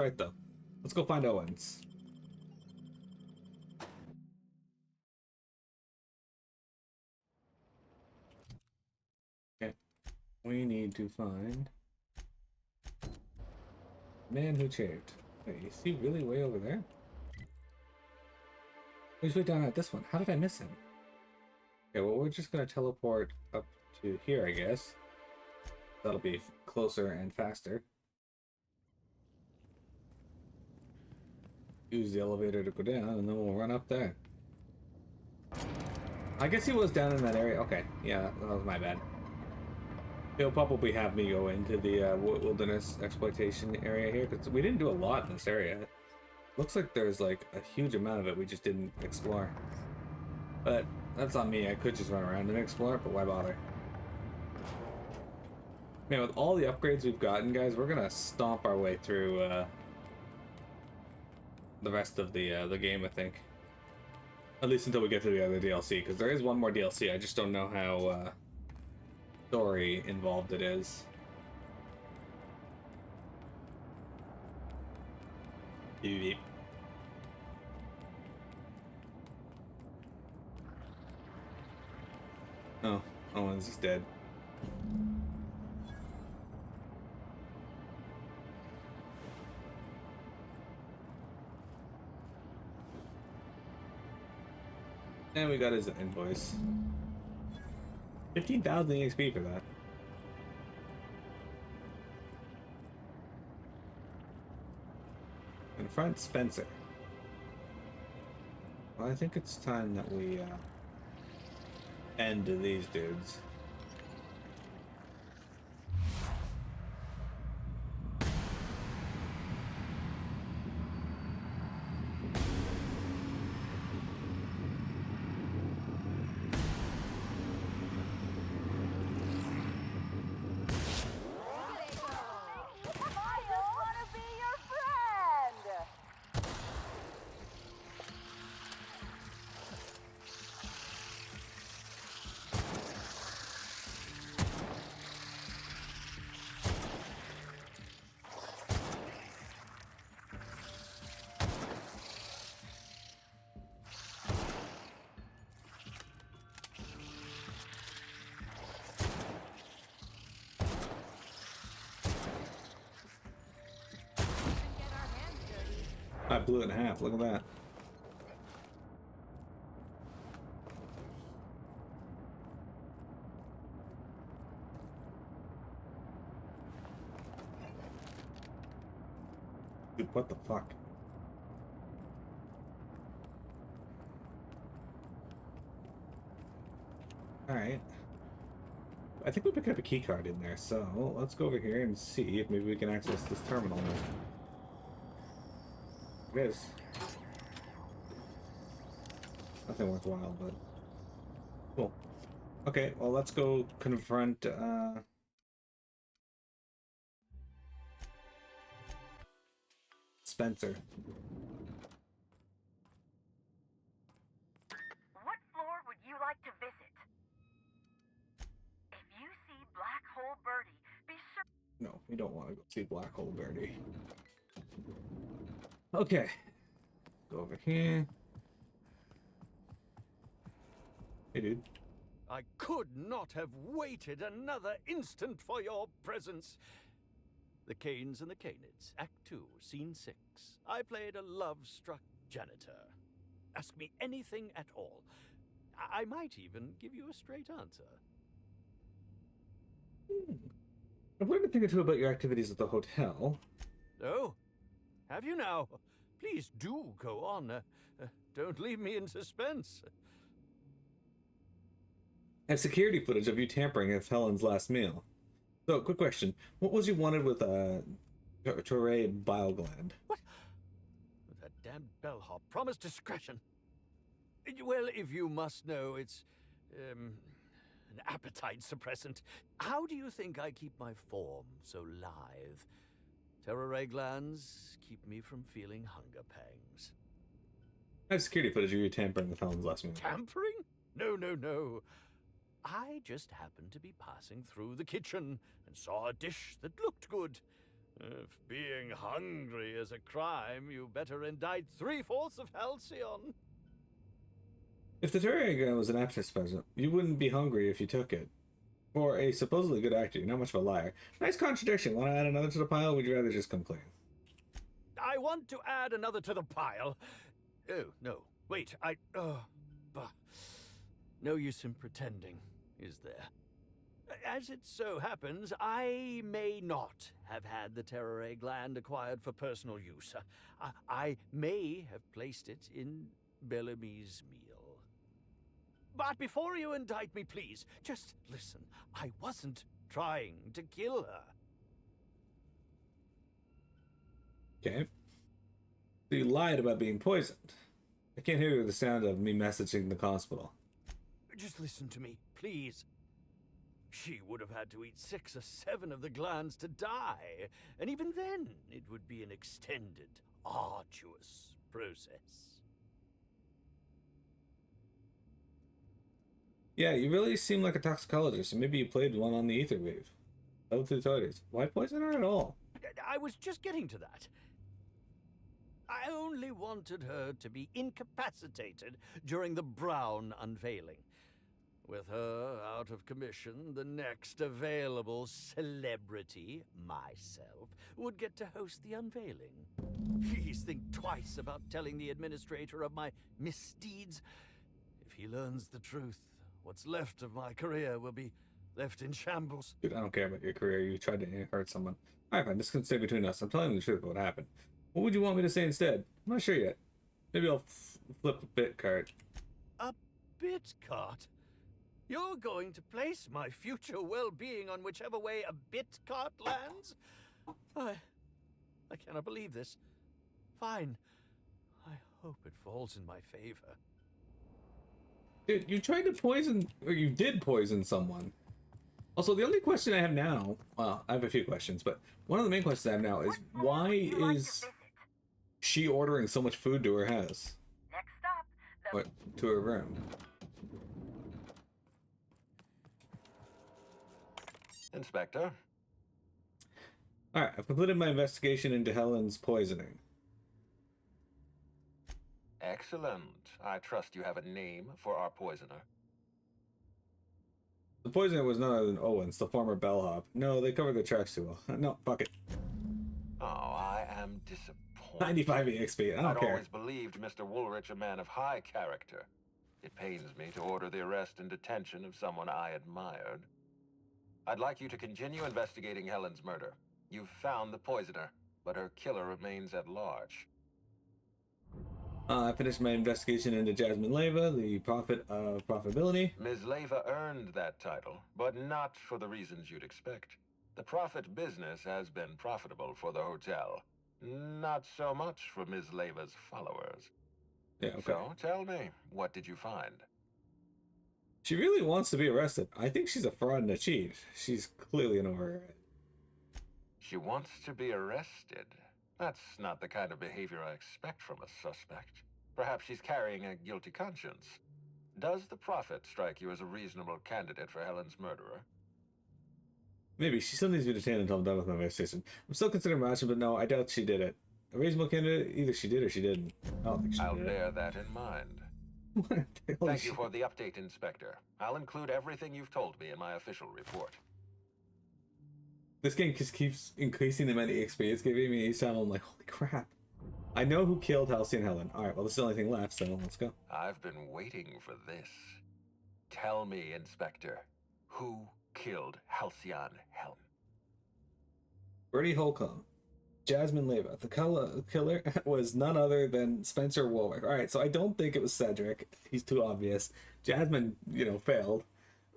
Right though. Let's go find Owens. Okay. We need to find the man who chaved. Wait, is he really way over there? He's way down at this one. How did I miss him? Okay, well, we're just gonna teleport up to here, I guess. That'll be closer and faster. Use the elevator to go down, and then we'll run up there. I guess he was down in that area. Okay, yeah, that was my bad. He'll probably have me go into the wilderness exploitation area here, because we didn't do a lot in this area. Looks like there's like a huge amount of it we just didn't explore. But that's on me. I could just run around and explore it, but why bother? Man, with all the upgrades we've gotten, guys, we're gonna stomp our way through the rest of the game, I think. At least until we get to the other DLC, because there is one more DLC. I just don't know how story involved it is. Beep. Oh, Owens is dead. And we got his invoice. 15,000 EXP for that. Confront Spencer. Well, I think it's time that we end these dudes. I blew it in half. Look at that. Dude, what the fuck? Alright. I think we picked up a key card in there, so let's go over here and see if maybe we can access this terminal now. It is. Nothing worthwhile, but cool. Okay, well, let's go confront Spencer. What floor would you like to visit? If you see Black Hole Birdie, be sure... No, we don't want to go see Black Hole Birdie. Okay. Go over here. Hey, dude. I could not have waited another instant for your presence. The Canes and the Canids, Act 2, Scene 6. I played a love-struck janitor. Ask me anything at all. I might even give you a straight answer. I've learned a thing or two about your activities at the hotel. Oh, have you now? Please do go on. Don't leave me in suspense. I have security footage of you tampering with Helen's last meal. So, quick question. What was you wanted with Torre bile gland? What? That damned bellhop promised discretion. Well, if you must know, it's an appetite suppressant. How do you think I keep my form so lithe? Terror glands keep me from feeling hunger pangs. I have security footage of you tampering with Helen's last meal. Tampering? No, no, no. I just happened to be passing through the kitchen and saw a dish that looked good. If being hungry is a crime, you better indict 3/4 of Halcyon. If the Terragram was an appetite present, you wouldn't be hungry if you took it. For a supposedly good actor, you're not much of a liar. Nice contradiction. Want to add another to the pile, or would you rather just come clean? I want to add another to the pile. Oh, no. Wait, bah. No use in pretending, is there? As it so happens, I may not have had the Terror gland acquired for personal use. I may have placed it in Bellamy's meal. But before you indict me, please, just listen. I wasn't trying to kill her. Okay. So you lied about being poisoned. I can't hear the sound of me messaging the hospital. Just listen to me, please. She would have had to eat 6 or 7 of the glands to die, and even then, it would be an extended, arduous process. Yeah, you really seem like a toxicologist, and maybe you played one on the ether wave. Level 2 authorities. Why poison her at all? I was just getting to that. I only wanted her to be incapacitated during the Brown unveiling. With her out of commission, the next available celebrity, myself, would get to host the unveiling. Please think twice about telling the administrator of my misdeeds. If he learns the truth, what's left of my career will be left in shambles. Dude, I don't care about your career. You tried to hurt someone. Alright, fine. This can stay between us. I'm telling you the truth about what happened. What would you want me to say instead? I'm not sure yet. Maybe I'll flip a bit card. A bit cart? You're going to place my future well-being on whichever way a bit cart lands? I cannot believe this. Fine. I hope it falls in my favor. Dude, you tried to poison, or you did poison someone. Also, the only question I have now, well, I have a few questions, but one of the main questions I have now is, why is she ordering so much food to her house? Next stop, the What, to her room? Inspector, Alright, I've completed my investigation into Helen's poisoning. excellent. I trust you have a name for our poisoner. The poisoner was none other than Owens, the former bellhop. No, they covered the tracks too well. No, fuck it. Oh, I am disappointed. 95 EXP, I don't I'd care. always believed Mr. Woolrich a man of high character. It pains me to order the arrest and detention of someone I admired. I'd like you to continue investigating Helen's murder. You've found the poisoner, but her killer remains at large. I finished my investigation into Jasmine Leva, the prophet of profitability. Ms. Leva earned that title, but not for the reasons you'd expect. The profit business has been profitable for the hotel. Not so much for Ms. Leva's followers. Yeah, okay. So, tell me, what did you find? She really wants to be arrested. I think she's a fraud and a cheat. She's clearly an overhead. She wants to be arrested. That's not the kind of behavior I expect from a suspect. Perhaps she's carrying a guilty conscience. Does the prophet strike you as a reasonable candidate for Helen's murderer? Maybe. She still needs to be detained until I'm done with my investigation. I'm still considering my option, but no, I doubt she did it. A reasonable candidate? Either she did or she didn't. I don't think she I'll did bear that in mind. it. Thank you for the update, Inspector. I'll include everything you've told me in my official report. This game just keeps increasing the amount of XP it's giving me each time. I'm like, holy crap. I know who killed Halcyon Helen. Alright, well, this is the only thing left, so let's go. I've been waiting for this. Tell me, Inspector, who killed Halcyon Helen? Bertie Holcomb. Jasmine Leva. The killer was none other than Spencer Warwick. Alright, so I don't think it was Cedric. He's too obvious. Jasmine, failed.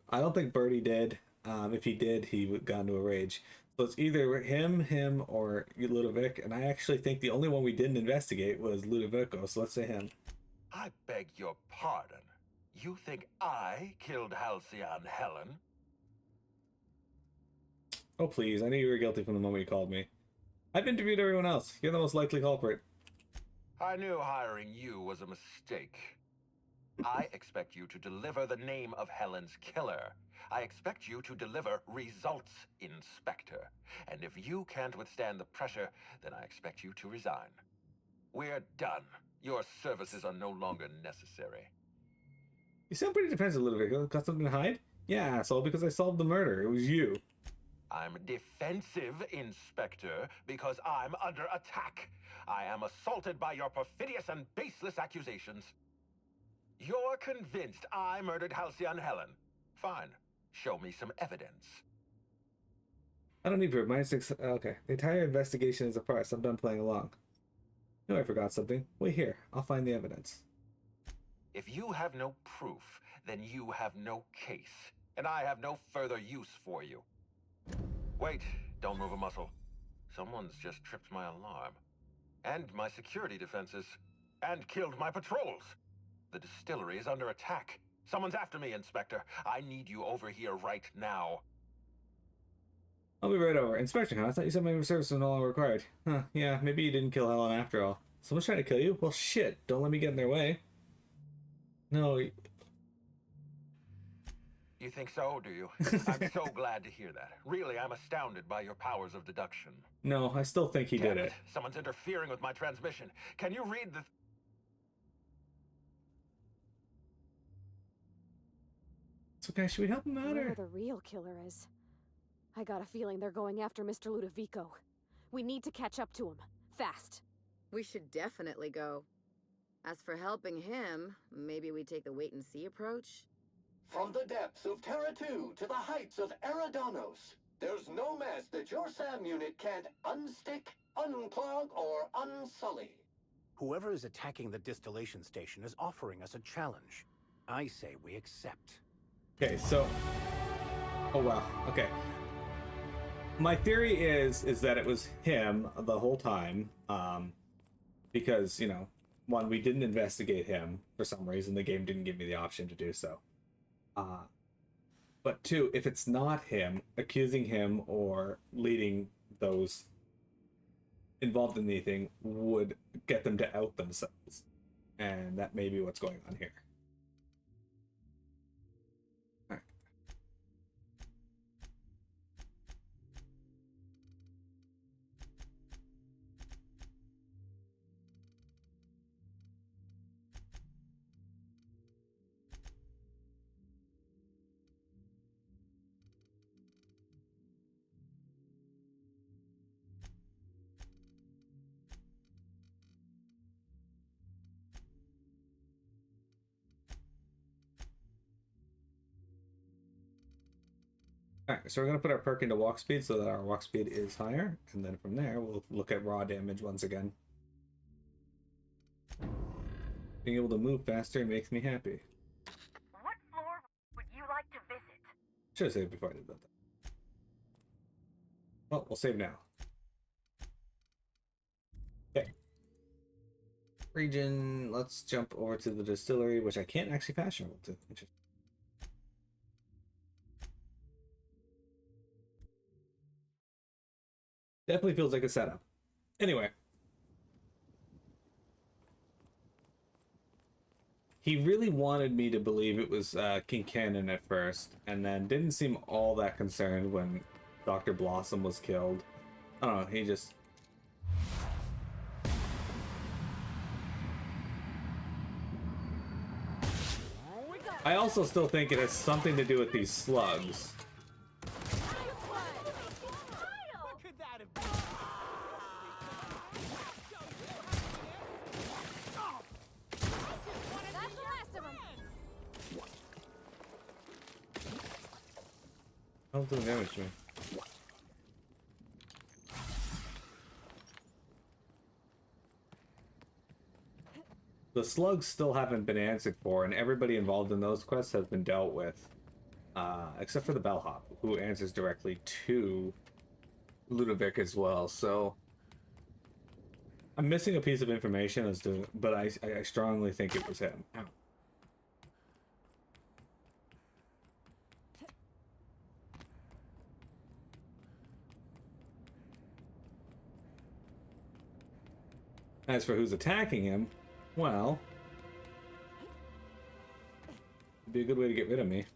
I don't think Bertie did. If he did, he would got into a rage. So it's either him, or Ludovic, and I actually think the only one we didn't investigate was Ludovico, so let's say him. I beg your pardon. You think I killed Halcyon Helen? Oh please, I knew you were guilty from the moment you called me. I've interviewed everyone else. You're the most likely culprit. I knew hiring you was a mistake. I expect you to deliver the name of Helen's killer. I expect you to deliver results, Inspector. And if you can't withstand the pressure, then I expect you to resign. We're done. Your services are no longer necessary. You sound pretty defensive, Ludovico. Got something to hide? Yeah, asshole, because I solved the murder. It was you. I'm defensive, Inspector, because I'm under attack. I am assaulted by your perfidious and baseless accusations. You're convinced I murdered Halcyon Helen. Fine. Show me some evidence. I don't need proof. My instincts. Okay. The entire investigation is a farce. I'm done playing along. No, I forgot something. Wait here. I'll find the evidence. If you have no proof, then you have no case, and I have no further use for you. Wait, don't move a muscle. Someone's just tripped my alarm. And my security defenses. And killed my patrols. The distillery is under attack. Someone's after me, Inspector. I need you over here right now. I'll be right over. Inspector, huh? I thought you said my service was no longer required. Huh, yeah, maybe you didn't kill Helen after all. Someone's trying to kill you? Well, shit. Don't let me get in their way. No. You think so, do you? I'm so glad to hear that. Really, I'm astounded by your powers of deduction. No, I still think he Damn did it. Someone's interfering with my transmission. Can you read the... It's okay. Should we help him out Whoever or? the real killer is. I got a feeling they're going after Mr. Ludovico. We need to catch up to him. Fast. We should definitely go. As for helping him, maybe we take the wait-and-see approach? From the depths of Terra 2 to the heights of Eridanos, there's no mess that your SAM unit can't unstick, unclog, or unsully. Whoever is attacking the distillation station is offering us a challenge. I say we accept. Okay, so. Oh wow. Okay. My theory is that it was him the whole time, because one, we didn't investigate him for some reason. The game didn't give me the option to do so. But two, if it's not him, accusing him or leading those involved in anything would get them to out themselves, and that may be what's going on here. Alright, so we're going to put our perk into walk speed so that our walk speed is higher, and then from there we'll look at raw damage once again. Being able to move faster makes me happy. What floor would you like to visit? Should have saved before I did that. Well, we'll save now. Okay. Region, let's jump over to the distillery, which I can't actually fast travel to. Interesting. Definitely feels like a setup. Anyway. He really wanted me to believe it was Kincannon at first, and then didn't seem all that concerned when Dr. Blossom was killed. I don't know, he just... I also still think it has something to do with these slugs. Don't do damage to me. The slugs still haven't been answered for, and everybody involved in those quests has been dealt with. Except for the bellhop, who answers directly to Ludovic as well, so... I'm missing a piece of information as to, but I strongly think it was him. Ow. As for who's attacking him, well, Be a good way to get rid of me.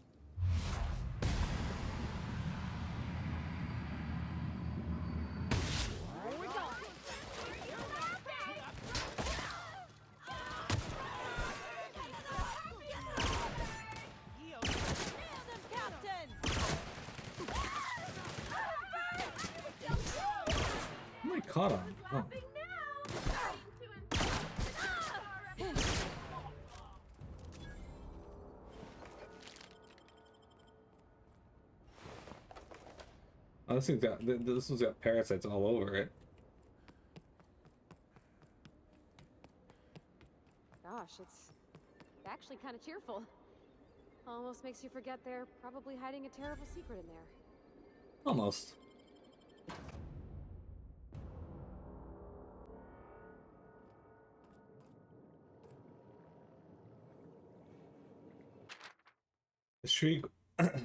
What am I caught on? Oh. Oh, this one's got parasites all over it. Gosh, it's actually kind of cheerful. Almost makes you forget they're probably hiding a terrible secret in there. Almost. The shriek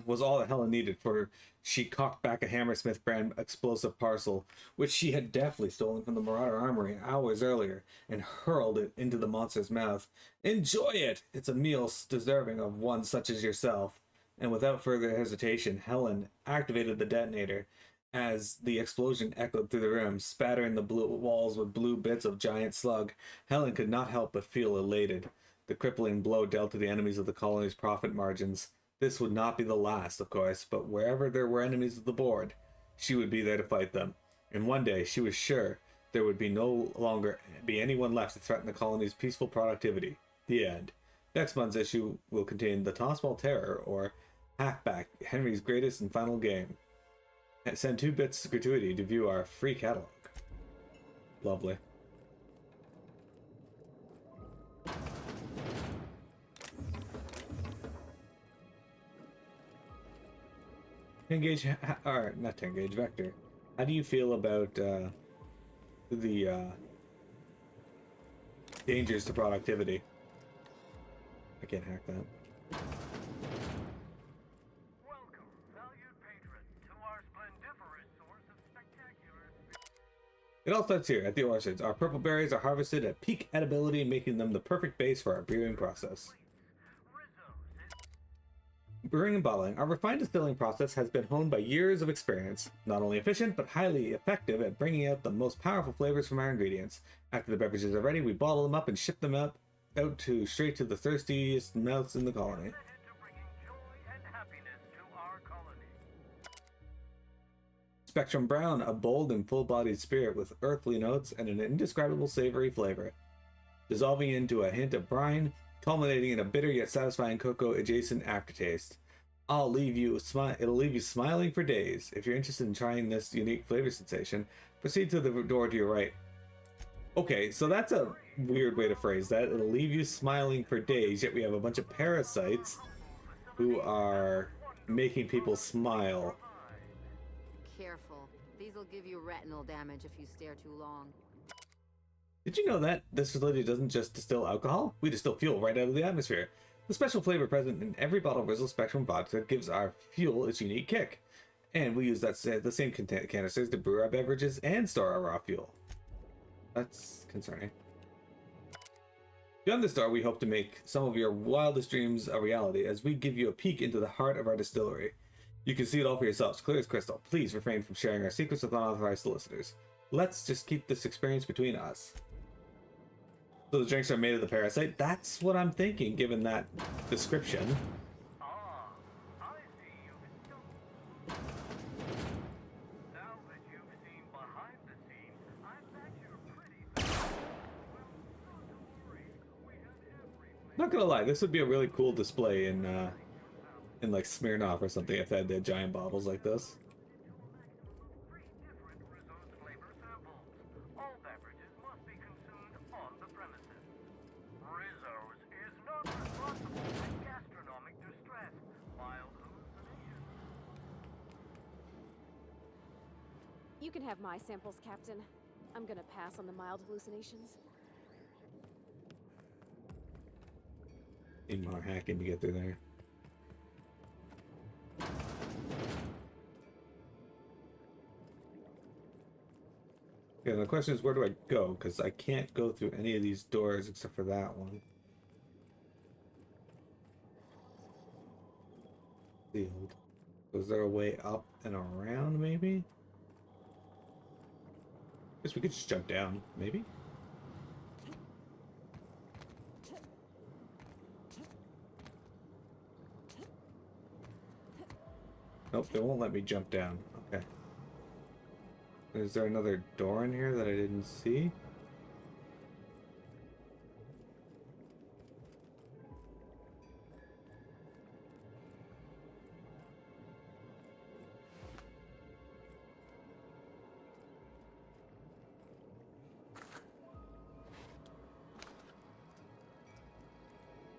was all that Helen needed, for she cocked back a Hammersmith brand explosive parcel, which she had deftly stolen from the Marauder Armory hours earlier, and hurled it into the monster's mouth. Enjoy it! It's a meal deserving of one such as yourself. And without further hesitation, Helen activated the detonator. As the explosion echoed through the room, spattering the blue walls with blue bits of giant slug, Helen could not help but feel elated. The crippling blow dealt to the enemies of the colony's profit margins. This would not be the last, of course, but wherever there were enemies of the board, she would be there to fight them. And one day, she was sure there would be no longer be anyone left to threaten the colony's peaceful productivity. The end. Next month's issue will contain the Tossball Terror, or Halfback, Henry's greatest and final game. Send 2 bits gratuity to view our free catalog. Lovely. Engage, or not to engage, Vector. How do you feel about the dangers to productivity? I can't hack that. Welcome, valued patron, to our splendiferous source of spectacular. It all starts here at the orchards. Our purple berries are harvested at peak edibility, making them the perfect base for our brewing process. Brewing and bottling, our refined distilling process has been honed by years of experience. Not only efficient, but highly effective at bringing out the most powerful flavors from our ingredients. After the beverages are ready, we bottle them up and ship them out straight to the thirstiest mouths in the colony. Spectrum Brown, a bold and full-bodied spirit with earthly notes and an indescribable savory flavor, dissolving into a hint of brine, culminating in a bitter yet satisfying cocoa-adjacent aftertaste. It'll leave you smiling for days. If you're interested in trying this unique flavor sensation, proceed to the door to your right. Okay, so that's a weird way to phrase that. It'll leave you smiling for days, yet we have a bunch of parasites who are making people smile. Careful. These will give you retinal damage if you stare too long. Did you know that this facility doesn't just distill alcohol? We distill fuel right out of the atmosphere. The special flavor present in every bottle of Rizzo Spectrum vodka gives our fuel its unique kick. And we use the same canisters to brew our beverages and store our raw fuel. That's concerning. Beyond this door, we hope to make some of your wildest dreams a reality as we give you a peek into the heart of our distillery. You can see it all for yourselves, clear as crystal. Please refrain from sharing our secrets with unauthorized solicitors. Let's just keep this experience between us. So the drinks are made of the parasite? That's what I'm thinking, given that description. I see you've now that you've seen behind the scenes, I bet you're pretty well, not to worry. We had everything. Not gonna lie, this would be a really cool display in like Smirnoff or something if they had their giant bottles like this. 3 different Rizzo's flavor samples. All beverages must be consumed on the premises. Rizzo's is not responsible for gastronomic distress, mild hallucinations. You can have my samples, Captain. I'm gonna pass on the mild hallucinations. Need more hacking to get through there. Yeah, the question is, where do I go? Because I can't go through any of these doors except for that one. Sealed. Was there a way up and around, maybe? Guess we could just jump down, maybe? Nope, they won't let me jump down. Okay. Is there another door in here that I didn't see?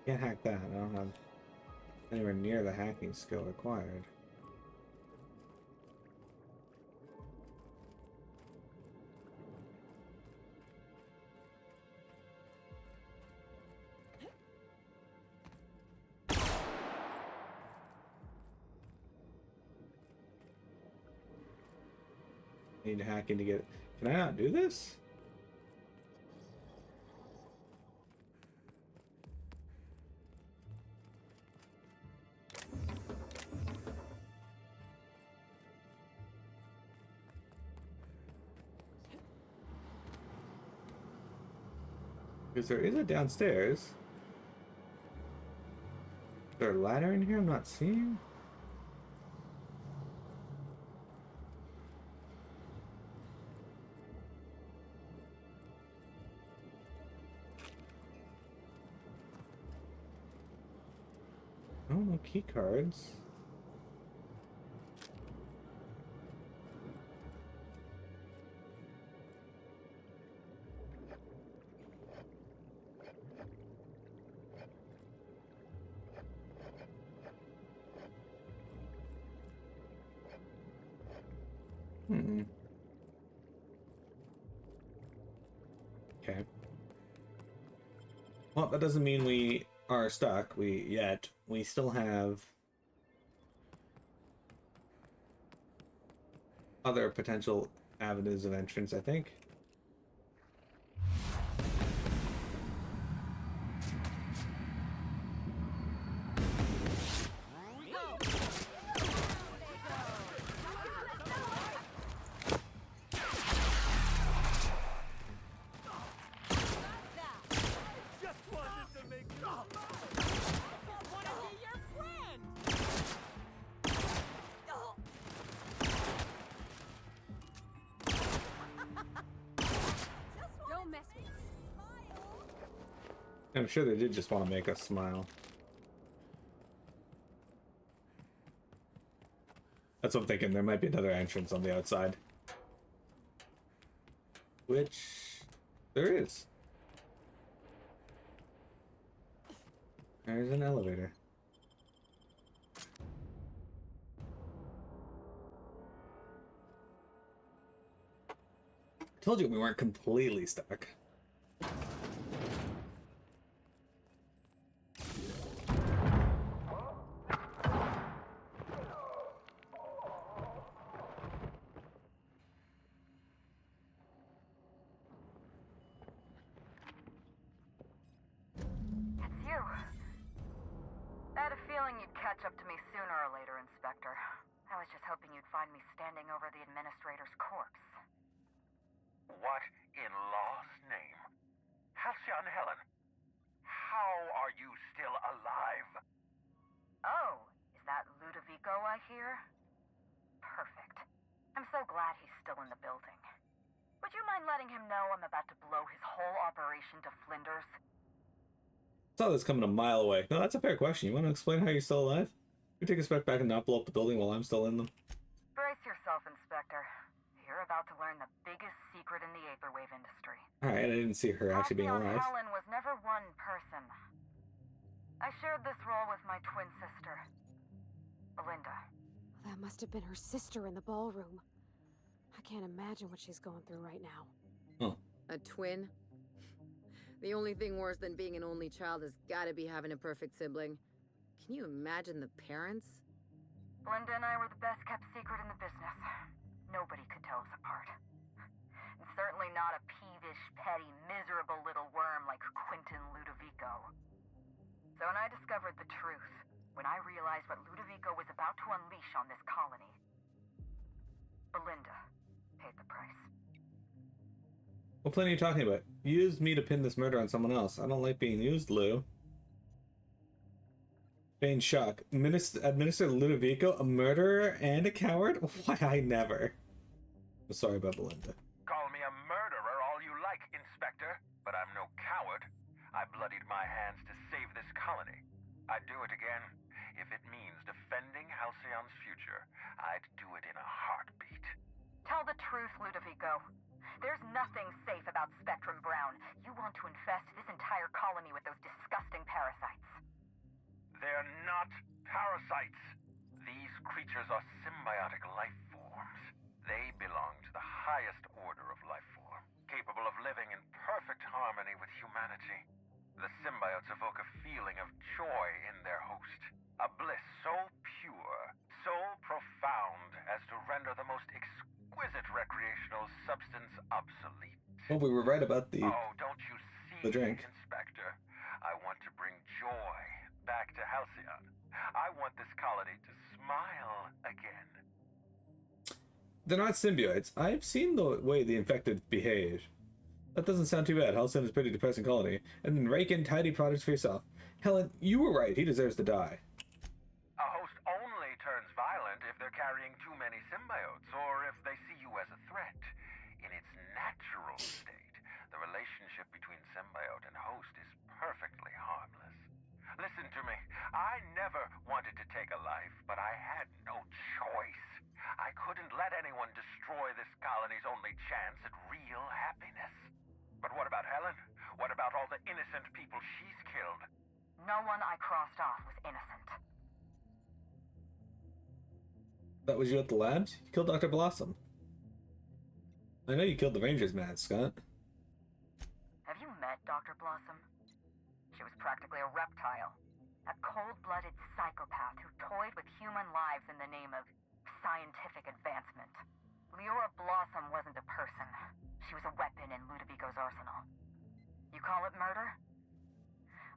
Can't hack that. I don't have anywhere near the hacking skill required. Need hacking to get it. Can I not do this? Because there is a downstairs. Is there a ladder in here I'm not seeing? Oh, no key cards. Okay. Well, that doesn't mean we are stuck. We still have other potential avenues of entrance, I think. I'm sure they did just want to make us smile. That's what I'm thinking. There might be another entrance on the outside. Which there is. There's an elevator. I told you we weren't completely stuck. What in law's name? Halcyon Helen, how are you still alive? Oh, is that Ludovico I hear? Perfect. I'm so glad he's still in the building. Would you mind letting him know I'm about to blow his whole operation to flinders? Saw this coming a mile away. No, that's a fair question. You want to explain how you're still alive? You take a step back and not blow up the building while I'm still in them. Brace yourself, Inspector. You're about to learn the biggest secret in the Aetherwave industry. Alright, I didn't see her actually being Halcyon alive. Helen was never one person. I shared this role with my twin sister, Belinda. That must have been her sister in the ballroom. I can't imagine what she's going through right now. Huh. A twin? The only thing worse than being an only child has gotta be having a perfect sibling. Can you imagine the parents? Belinda and I were the best kept secret in the business. Nobody could tell us apart. And certainly not a peevish, petty, miserable little worm like Quentin Ludovico. So when I discovered the truth, when I realized what Ludovico was about about to unleash on this colony. Belinda paid the price. What plan are you talking about? You used me to pin this murder on someone else. I don't like being used, Lou. Bane shock. Administer Ludovico, a murderer and a coward? Why, I never. I'm sorry about Belinda. Call me a murderer all you like, Inspector, but I'm no coward. I bloodied my hands to save this colony. I'd do it again. If it means defending Halcyon's future, I'd do it in a heartbeat. Tell the truth, Ludovico. There's nothing safe about Spectrum Brown. You want to infest this entire colony with those disgusting parasites. They're not parasites. These creatures are symbiotic life forms. They belong to the highest order of life form, capable of living in perfect harmony with humanity. The symbiotes evoke a feeling of joy in their host, a bliss so pure, so profound as to render the most exquisite recreational substance obsolete. Well, we were right about the don't you see, the drink. Inspector? I want to bring joy back to Halcyon. I want this colony to smile again. They're not symbiotes. I've seen the way the infected behave. That doesn't sound too bad. Halcyon is a pretty depressing colony. And then rake in tidy products for yourself. Helen, you were right. He deserves to die. A host only turns violent if they're carrying too many symbiotes, or if they see you as a threat. In its natural state, the relationship between symbiote and host is perfectly harmless. Listen to me. I never wanted to take a life, but I had no choice. I couldn't let anyone destroy this colony's only chance at real happiness. But what about Helen? What about all the innocent people she's killed? No one I crossed off was innocent. That was you at the labs? You killed Dr. Blossom. I know you killed the Rangers mascot. Have you met Dr. Blossom? She was practically a reptile. A cold-blooded psychopath who toyed with human lives in the name of scientific advancement. Leora Blossom wasn't a person. She was a weapon in Ludovico's arsenal. You call it murder?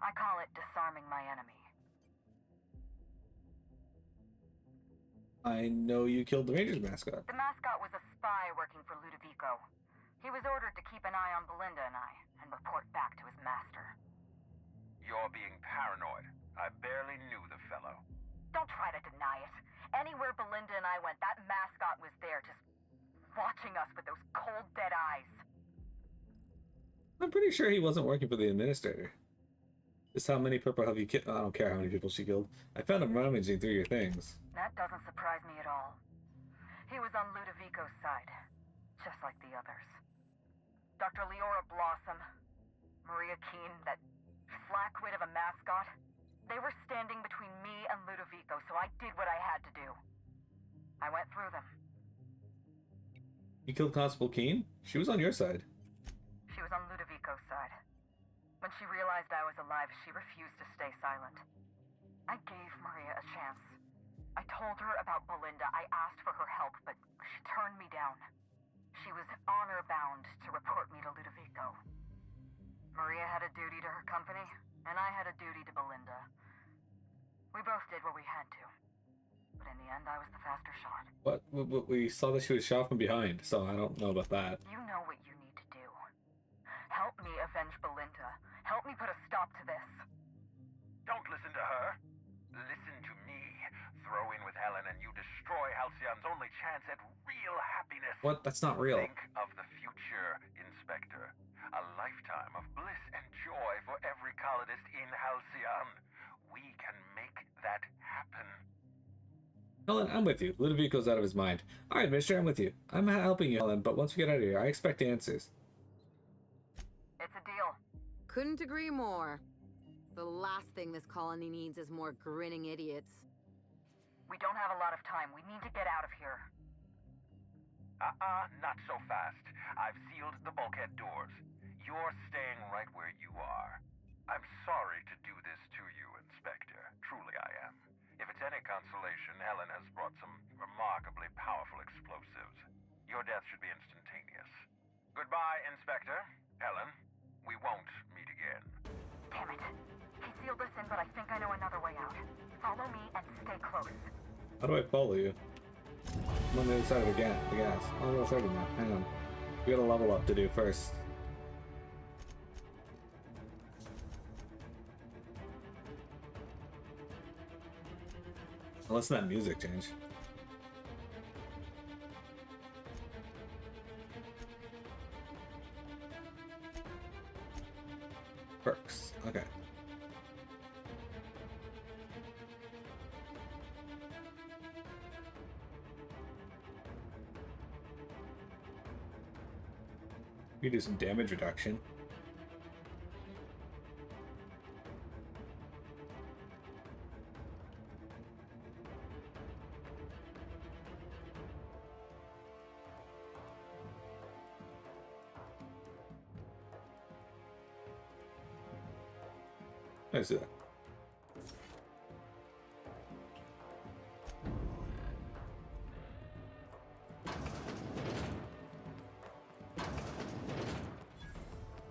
I call it disarming my enemy. I know you killed the Rangers mascot. The mascot was a spy working for Ludovico. He was ordered to keep an eye on Belinda and I, and report back to his master. You're being paranoid. I barely knew the fellow. Don't try to deny it. Anywhere Belinda and I went, that mascot was there, just watching us with those cold, dead eyes. I'm pretty sure he wasn't working for the administrator. Just how many people have you killed? I don't care how many people she killed. I found him rummaging through your things. That doesn't surprise me at all. He was on Ludovico's side, just like the others. Dr. Leora Blossom, Maria Keene, that flackwit of a mascot, they were standing between me and Ludovico, so I did what I had to do. I went through them. You killed Constable Keene? She was on your side. She was on Ludovico's side. When she realized I was alive, she refused to stay silent. I gave Maria a chance. I told her about Belinda. I asked for her help, but she turned me down. She was honor-bound to report me to Ludovico. Maria had a duty to her company, and I had a duty to Belinda. We both did what we had to. But in the end, I was the faster shot. But we saw that she was shot from behind, so I don't know about that. You know what you need to do. Help me avenge Belinda. Help me put a stop to this. Don't listen to her. Listen to me. Throw in with Helen and you destroy Halcyon's only chance at real happiness. What? That's not real. Think of the future, Inspector. A lifetime of bliss and joy for every colonist in Halcyon. We can make that happen. Helen, I'm with you. Ludovico's out of his mind. Alright, Administrator, I'm with you. I'm helping you, Helen, but once we get out of here, I expect answers. It's a deal. Couldn't agree more. The last thing this colony needs is more grinning idiots. We don't have a lot of time. We need to get out of here. Not so fast. I've sealed the bulkhead doors. You're staying right where you are. I'm sorry to do this to you, Inspector. Truly I am. If it's any consolation, Helen has brought some remarkably powerful explosives. Your death should be instantaneous. Goodbye, Inspector. Helen, we won't meet again. Damn it. He sealed us in, but I think I know another way out. Follow me and stay close. How do I follow you? I'm on the other side of the gas. Oh, we're 30 now. Hang on. We got a level up to do first. Listen to that music change. Perks. Okay. You do some damage reduction. I see that.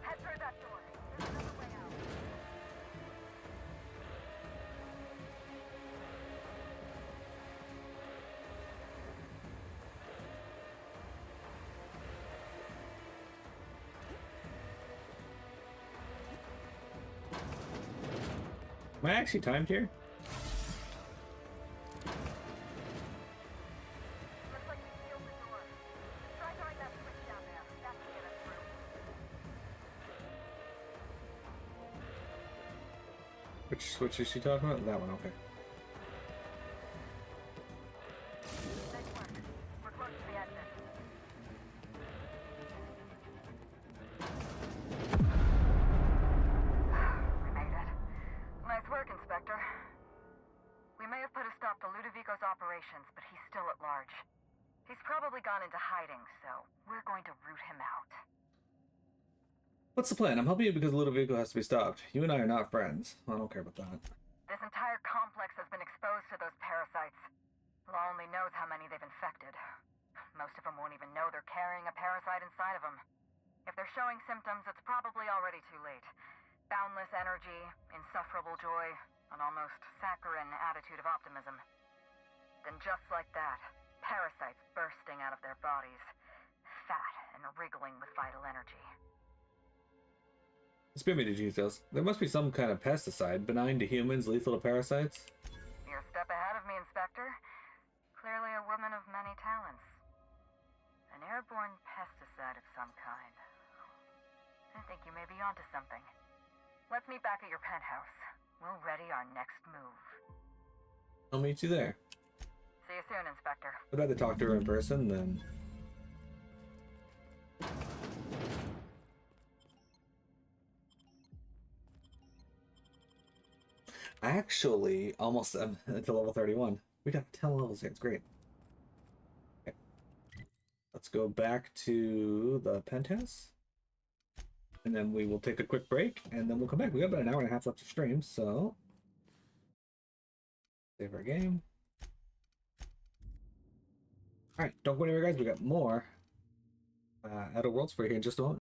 Head through that door. There's another way out. Am I actually timed here? Looks like you sealed the door. Try throwing that switch down there. That should get us through. Which switch is she talking about? That one, okay. Nice work. We're close to the exit. We made it. Nice work, Inspector. We may have put a stop to Ludovico's operations, but he's still at large. He's probably gone into hiding, so we're going to root him out. What's the plan? I'm helping you because Ludovico has to be stopped. You and I are not friends. I don't care about that. This entire complex has been exposed to those parasites. Law only knows how many they've infected. Most of them won't even know they're carrying a parasite inside of them. If they're showing symptoms, it's probably already too late. Boundless energy, insufferable joy, an almost saccharine attitude of optimism. Then just like that, parasites bursting out of their bodies, fat and wriggling with vital energy. Spare me the details. There must be some kind of pesticide, benign to humans, lethal to parasites. You're a step ahead of me, Inspector. Clearly a woman of many talents. An airborne pesticide of some kind. I think you may be onto something. Let's meet back at your penthouse. We'll ready our next move. I'll meet you there. See you soon, Inspector. I'd rather talk to her in person than... I actually almost am to level 31. We got 10 levels here. It's great. Okay. Let's go back to the penthouse. And then we will take a quick break, and then we'll come back. We got about an hour and a half left to stream, so... Save our game. Alright, don't go anywhere, guys. We got more Outer Worlds for you here in just a moment.